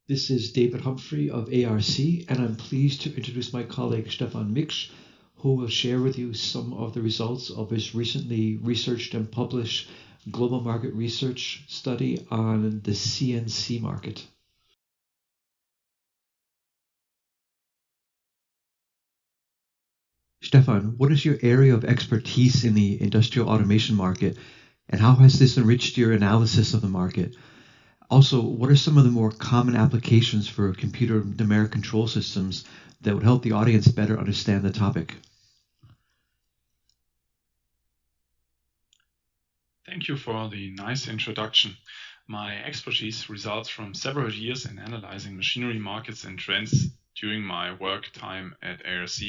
This is David Humphrey of ARC, and I'm pleased to introduce my colleague Stefan Miksch, who will share with you some of the results of his recently researched and published global market research study on the CNC market. Stefan, what is your area of expertise in the industrial automation market, and how has this enriched your analysis of the market? Also, what are some of the more common applications for computer numeric control systems that would help the audience better understand the topic? Thank you for the nice introduction. My expertise results from several years in analyzing machinery markets and trends during my work time at ARC.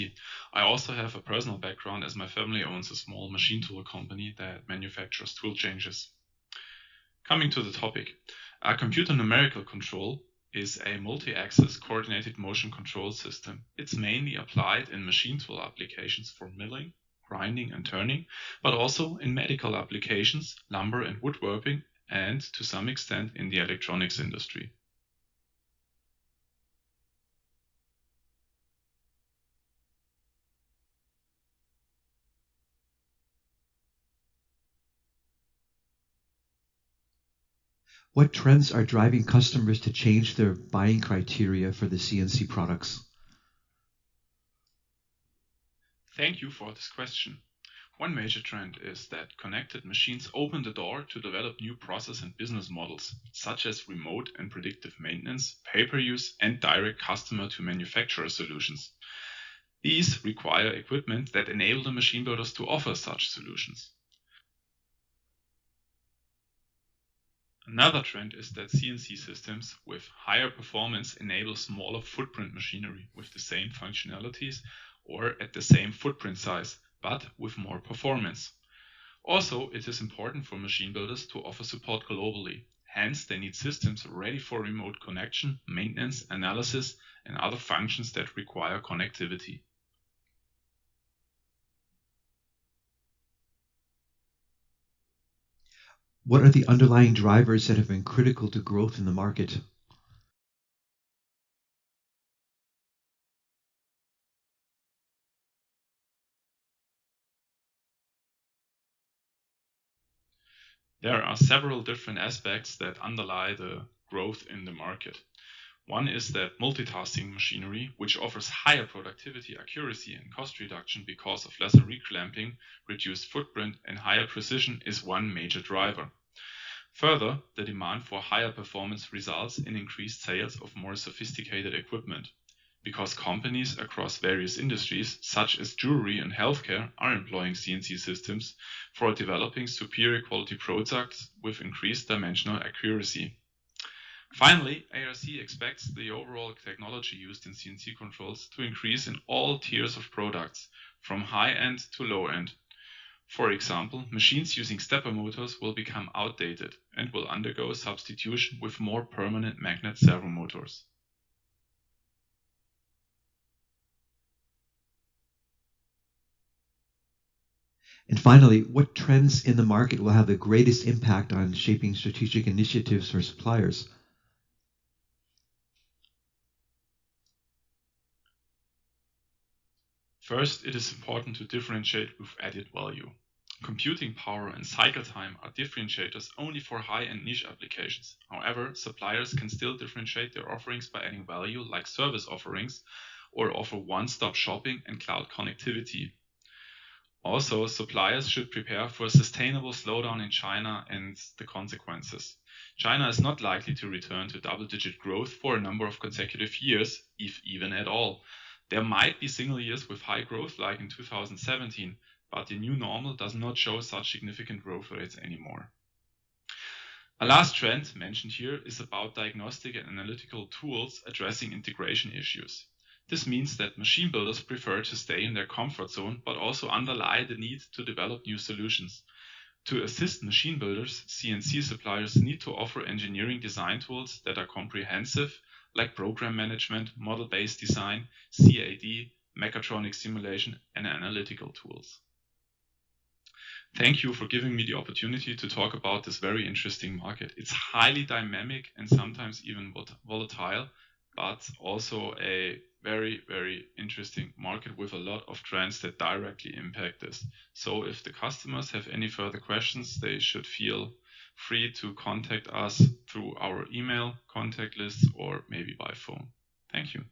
I also have a personal background as my family owns a small machine tool company that manufactures tool changes. Coming to the topic, a computer numerical control is a multi-axis coordinated motion control system. It's mainly applied in machine tool applications for milling, grinding and turning, but also in medical applications, lumber and woodworking, and to some extent in the electronics industry. What trends are driving customers to change their buying criteria for the CNC products? Thank you for this question. One major trend is that connected machines open the door to develop new process and business models, such as remote and predictive maintenance, pay-per-use, and direct customer-to-manufacturer solutions. These require equipment that enable the machine builders to offer such solutions. Another trend is that CNC systems with higher performance enable smaller footprint machinery with the same functionalities or at the same footprint size, but with more performance. Also, it is important for machine builders to offer support globally. Hence, they need systems ready for remote connection, maintenance, analysis, and other functions that require connectivity. What are the underlying drivers that have been critical to growth in the market? There are several different aspects that underlie the growth in the market. One is that multitasking machinery, which offers higher productivity, accuracy, and cost reduction because of lesser reclamping, reduced footprint, and higher precision, is one major driver. Further, the demand for higher performance results in increased sales of more sophisticated equipment, because companies across various industries, such as jewelry and healthcare, are employing CNC systems for developing superior quality products with increased dimensional accuracy. Finally, ARC expects the overall technology used in CNC controls to increase in all tiers of products, from high-end to low-end. For example, machines using stepper motors will become outdated and will undergo substitution with more permanent magnet servo motors. And finally, what trends in the market will have the greatest impact on shaping strategic initiatives for suppliers? First, it is important to differentiate with added value. Computing power and cycle time are differentiators only for high-end niche applications. However, suppliers can still differentiate their offerings by adding value like service offerings or offer one-stop shopping and cloud connectivity. Also, suppliers should prepare for a sustainable slowdown in China and the consequences. China is not likely to return to double-digit growth for a number of consecutive years, if even at all. There might be single years with high growth like in 2017, but the new normal does not show such significant growth rates anymore. A last trend mentioned here is about diagnostic and analytical tools addressing integration issues. This means that machine builders prefer to stay in their comfort zone, but also underlie the need to develop new solutions. To assist machine builders, CNC suppliers need to offer engineering design tools that are comprehensive, like program management, model-based design, CAD, mechatronic simulation, and analytical tools. Thank you for giving me the opportunity to talk about this very interesting market. It's highly dynamic and sometimes even volatile, but also a very, very interesting market with a lot of trends that directly impact this. So if the customers have any further questions, they should feel free to contact us through our email, contact list, or maybe by phone. Thank you.